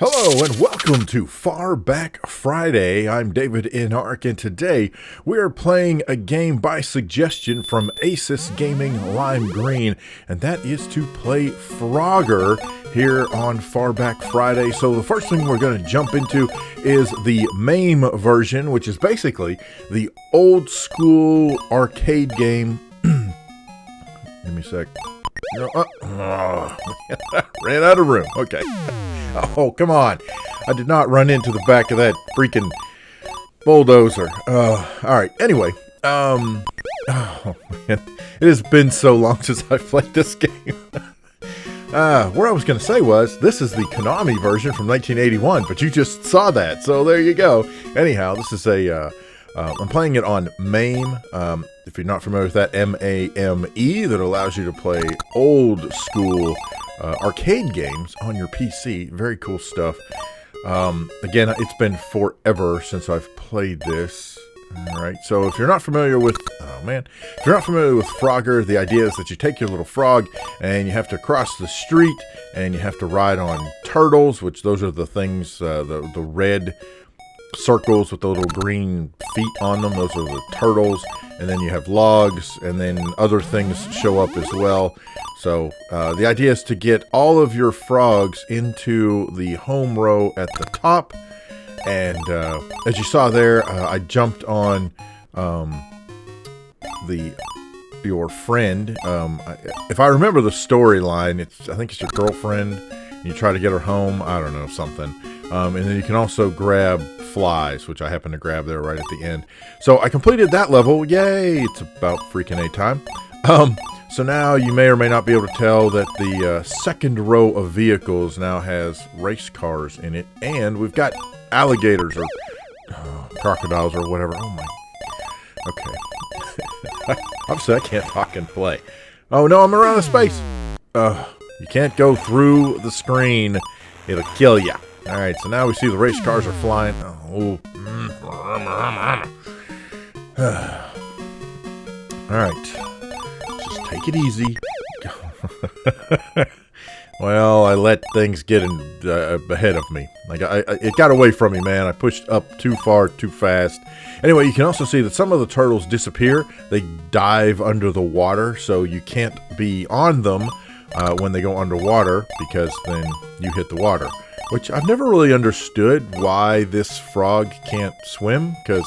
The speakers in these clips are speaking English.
Hello and welcome to Far Back Friday. I'm davidinark and today we are playing a game by suggestion from Asus Gaming Lime Green, and that is to play Frogger here on Far Back Friday. So the first thing we're going to jump into is the MAME version, which is basically the old school arcade game. Give me a sec. Ran out of room. Okay. Oh, come on. I did not run into the back of that freaking bulldozer. All right. Anyway, oh, man. It has been so long since I played this game. What I was going to say was, this is the Konami version from 1981, but you just saw that, so there you go. Anyhow, this is I'm playing it on MAME. If you're not familiar with that, MAME, that allows you to play old school arcade games on your PC. Very cool stuff. Again, it's been forever since I've played this. Alright, so if you're not familiar with, if you're not familiar with Frogger, the idea is that you take your little frog and you have to cross the street and you have to ride on turtles, which those are the things, the red circles with the little green feet on them. Those are the turtles. And then you have logs, and then other things show up as well. So the idea is to get all of your frogs into the home row at the top. And as you saw there, I jumped on your friend. If I remember the storyline, I think it's your girlfriend. And you try to get her home. I don't know, something. And then you can also grab flies, which I happen to grab there right at the end. So I completed that level. Yay! It's about freaking A time. So now you may or may not be able to tell that the second row of vehicles now has race cars in it, and we've got alligators or crocodiles or whatever. Oh my. Okay. Obviously I can't talk and play. Oh no, I'm around the space. You can't go through the screen. It'll kill you. Alright, so now we see the race cars are flying. Oh. Alright. Just take it easy. Well, I let things get ahead of me. Like it got away from me, man. I pushed up too far, too fast. Anyway, you can also see that some of the turtles disappear. They dive under the water, so you can't be on them when they go underwater, because then you hit the water. Which I've never really understood why this frog can't swim, because,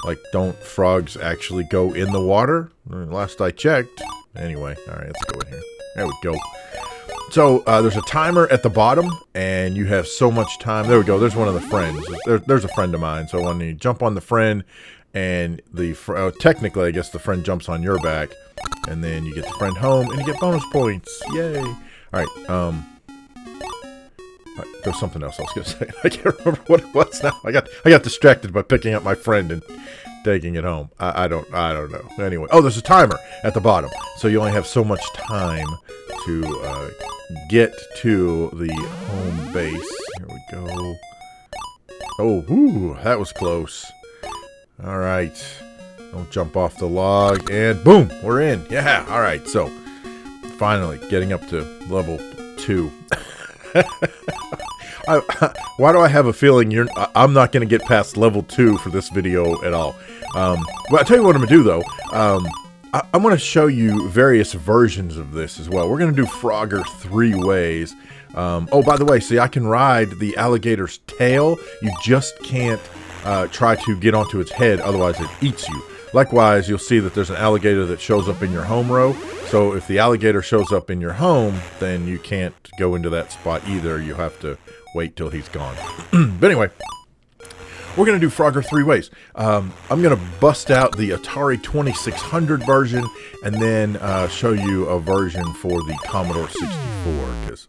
like, don't frogs actually go in the water? Last I checked. Anyway, alright, let's go in here. There we go. So, there's a timer at the bottom, and you have so much time. There we go, there's one of the friends. There's a friend of mine, so when you jump on the friend, and technically, I guess the friend jumps on your back, and then you get the friend home, and you get bonus points. Yay! Alright, there was something else I was going to say. I can't remember what it was now. I got distracted by picking up my friend and taking it home. I don't know. Anyway, oh, there's a timer at the bottom, so you only have so much time to get to the home base. Here we go. Oh, whoo, that was close. All right, don't jump off the log, and boom, we're in. Yeah, all right. So finally getting up to level 2. Why do I have a feeling I'm not going to get past level 2 for this video at all? Well, I'll tell you what I'm going to do, though. I'm going to show you various versions of this as well. We're going to do Frogger 3 ways. Oh, by the way, see, I can ride the alligator's tail. You just can't try to get onto its head, otherwise it eats you. Likewise, you'll see that there's an alligator that shows up in your home row. So if the alligator shows up in your home, then you can't go into that spot either. You have to wait till he's gone. But anyway, we're going to do Frogger 3 ways. I'm going to bust out the Atari 2600 version and then show you a version for the Commodore 64. Because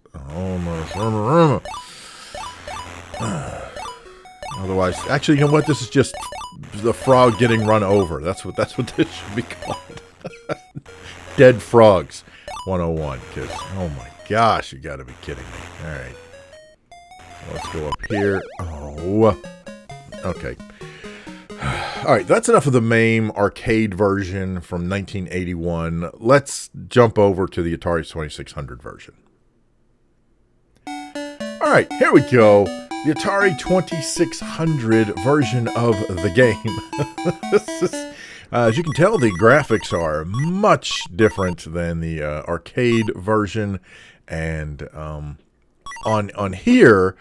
otherwise, actually, you know what? This is just the frog getting run over. That's what this should be called. Dead Frogs 101. Because, oh my gosh, you got to be kidding me. All right. Let's go up here. Oh. Okay. All right, that's enough of the MAME arcade version from 1981. Let's jump over to the Atari 2600 version. All right, here we go. the Atari 2600 version of the game. This is, as you can tell, the graphics are much different than the arcade version, and on here,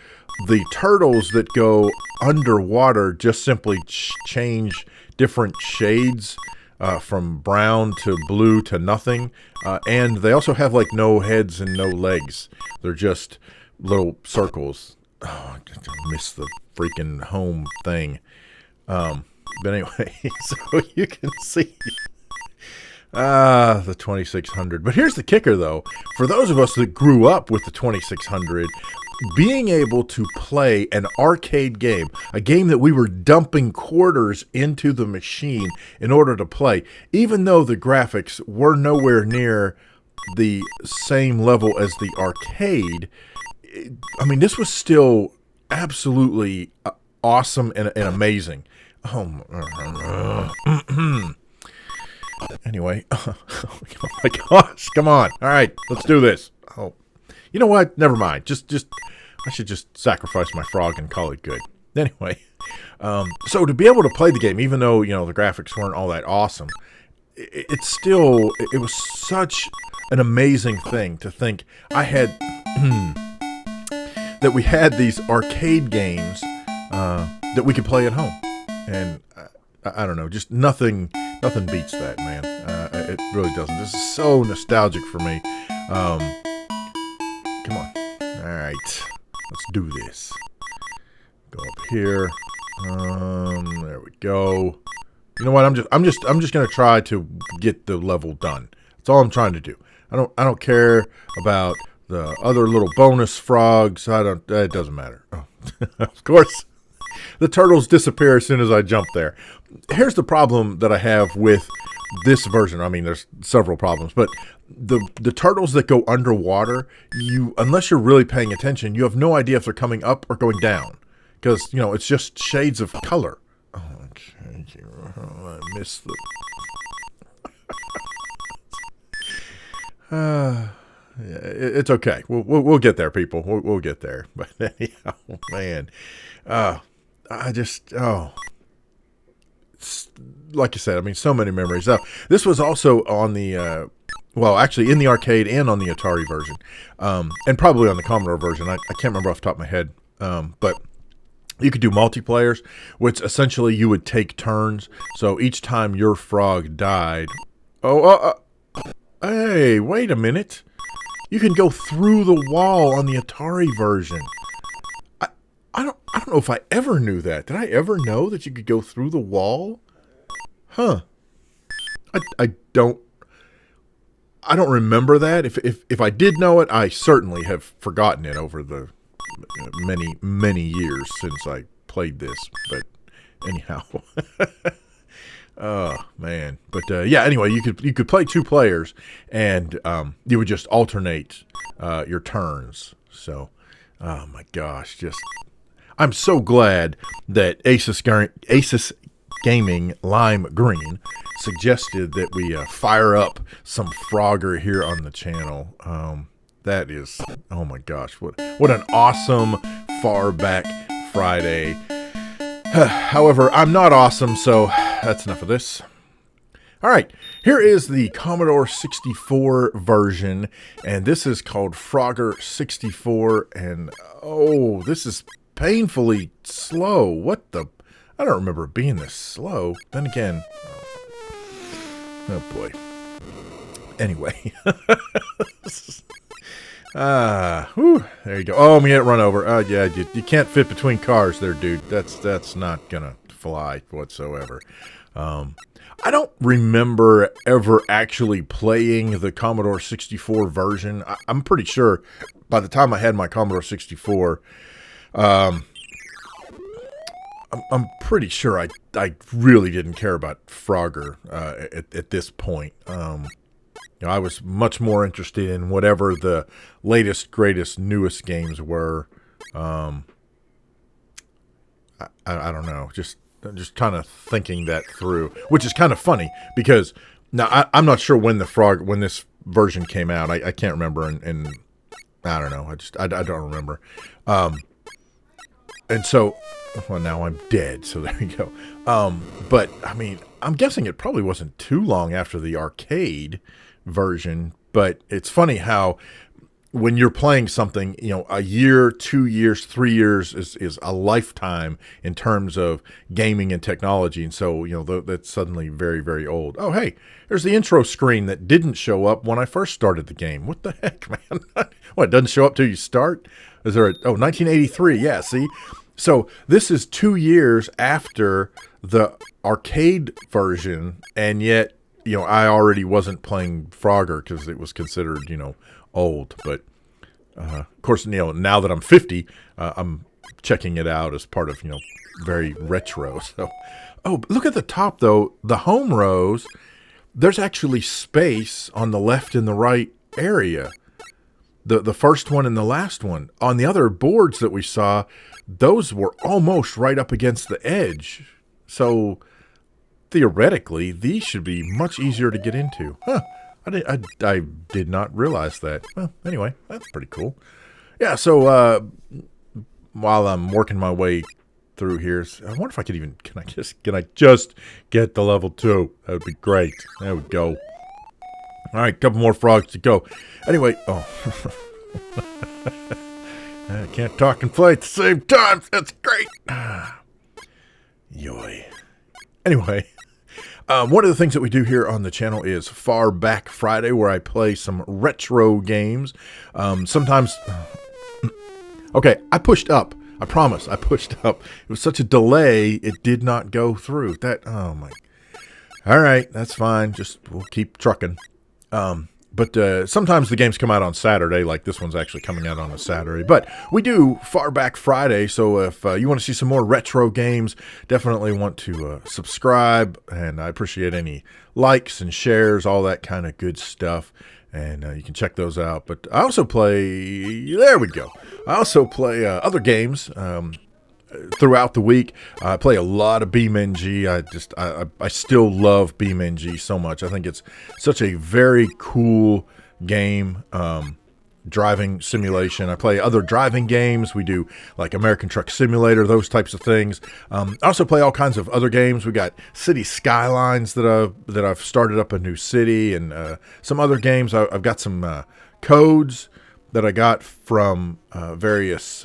the turtles that go underwater just simply change different shades from brown to blue to nothing, and they also have like no heads and no legs. They're just little circles. Oh, I miss the freaking home thing. But anyway, so you can see the 2600. But here's the kicker, though. For those of us that grew up with the 2600, being able to play an arcade game, a game that we were dumping quarters into the machine in order to play, even though the graphics were nowhere near the same level as the arcade, I mean, this was still absolutely awesome and amazing. Oh, anyway, oh my gosh, come on. All right, let's do this. Oh, you know what? Never mind. I should just sacrifice my frog and call it good. Anyway, so to be able to play the game, even though, you know, the graphics weren't all that awesome, it was such an amazing thing to think I had, that we had these arcade games that we could play at home. And I don't know, just nothing beats that, man. It really doesn't. This is so nostalgic for me. Come on. All right, let's do this. Go up here. There we go. You know what? I'm just gonna try to get the level done. That's all I'm trying to do. I don't care about the other little bonus frogs. It doesn't matter. Oh. Of course. The turtles disappear as soon as I jump there. Here's the problem that I have with this version. I mean, there's several problems, but the turtles that go underwater, unless you're really paying attention, you have no idea if they're coming up or going down, because, you know, it's just shades of color. Oh, okay. I missed the... Yeah, it's okay. We'll get there, people. We'll get there. But anyhow, man, like I said, I mean, so many memories. This was also on the, well, actually in the arcade and on the Atari version, and probably on the Commodore version. I can't remember off the top of my head, but you could do multiplayers, which essentially you would take turns. So each time your frog died, hey, wait a minute. You can go through the wall on the Atari version. I don't know if I ever knew that. Did I ever know that you could go through the wall? Huh. I don't remember that. If I did know it, I certainly have forgotten it over the many years since I played this. But anyhow. Oh man, but yeah. Anyway, you could play two players, and you would just alternate your turns. So, oh my gosh, I'm so glad that Asus Gaming Lime Green suggested that we fire up some Frogger here on the channel. That is, oh my gosh, what an awesome far back Friday. However, I'm not awesome, so that's enough of this. All right, here is the Commodore 64 version, and this is called Frogger 64, and oh, this is painfully slow. What the? I don't remember it being this slow. Then again, oh boy. Anyway. There you go. Oh, we get run over. Yeah, you can't fit between cars there, dude. That's not gonna fly whatsoever. I don't remember ever actually playing the Commodore 64 version. I'm pretty sure by the time I had my Commodore 64, I'm pretty sure I really didn't care about Frogger at this point. I was much more interested in whatever the latest, greatest, newest games were. I don't know. Just kind of thinking that through, which is kind of funny because now I'm not sure when this version came out. I can't remember, and I don't know. I don't remember. and so, well, now I'm dead, so there you go. But, I mean, I'm guessing it probably wasn't too long after the arcade version, but it's funny how when you're playing something, you know, a year, 2 years, 3 years is a lifetime in terms of gaming and technology. And so, you know, that's suddenly very, very old. Oh, hey, there's the intro screen that didn't show up when I first started the game. What the heck, man? What, it doesn't show up till you start? Is there 1983. Yeah, see? So this is 2 years after the arcade version, and yet, you know, I already wasn't playing Frogger because it was considered, you know, old. But of course, you know, now that I'm 50, I'm checking it out as part of, you know, very retro. So, oh, look at the top though. The home rows, there's actually space on the left and the right area. The first one and the last one. On the other boards that we saw, those were almost right up against the edge. So theoretically, these should be much easier to get into. Huh. I did not realize that. Well, anyway, that's pretty cool. Yeah, so while I'm working my way through here, I wonder if I could even, can I just get the level 2? That would be great. There we go. All right, couple more frogs to go. Anyway, oh. I can't talk and play at the same time. That's great. Yoy. Anyway. One of the things that we do here on the channel is Far Back Friday, where I play some retro games. Sometimes... Okay, I pushed up. I promise, I pushed up. It was such a delay, it did not go through. Oh my... Alright, that's fine. We'll keep trucking. But sometimes the games come out on Saturday, like this one's actually coming out on a Saturday. But we do Far Back Friday, so if you want to see some more retro games, definitely want to subscribe. And I appreciate any likes and shares, all that kind of good stuff. And you can check those out. But I also play, there we go. I also play other games throughout the week. I play a lot of BeamNG. I still love BeamNG so much. I think it's such a very cool game, driving simulation. I play other driving games. We do like American Truck Simulator, those types of things. I also play all kinds of other games. We got City Skylines that I've started up a new city, and some other games. I've got some codes that I got from various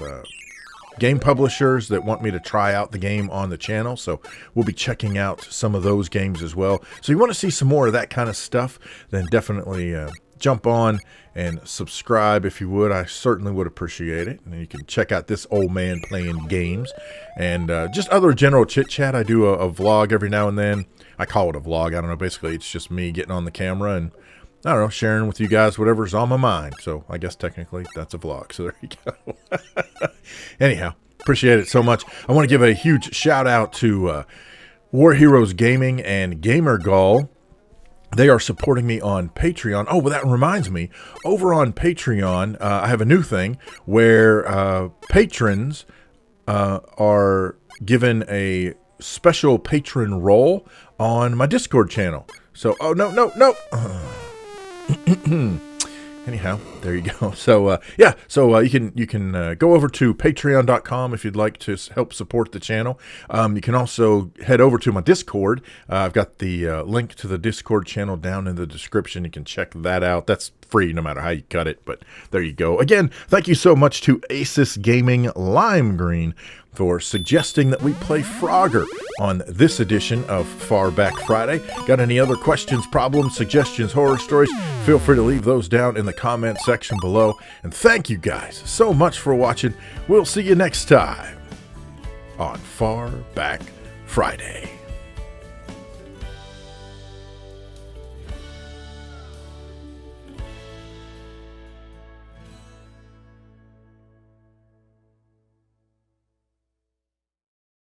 game publishers that want me to try out the game on the channel, so we'll be checking out some of those games as well. So you want to see some more of that kind of stuff, then definitely jump on and subscribe if you would. I certainly would appreciate it. And you can check out this old man playing games and just other general chit chat. I do a vlog every now and then. I call it a vlog. I don't know. Basically, it's just me getting on the camera and, I don't know, sharing with you guys whatever's on my mind. So I guess technically that's a vlog. So there you go. Anyhow, appreciate it so much. I want to give a huge shout out to WarHeroesGaming and GamerGull. They are supporting me on Patreon. Oh, well, that reminds me. Over on Patreon, I have a new thing where patrons are given a special patron role on my Discord channel. So, oh, no. Anyhow, there you go. So, yeah, so you can go over to patreon.com if you'd like to help support the channel. You can also head over to my Discord. I've got the link to the Discord channel down in the description. You can check that out. That's free no matter how you cut it, but there you go. Again, thank you so much to Asus Gaming Lime Green for suggesting that we play Frogger on this edition of Far Back Friday. Got any other questions, problems, suggestions, horror stories? Feel free to leave those down in the comment section below. And thank you guys so much for watching. We'll see you next time on Far Back Friday.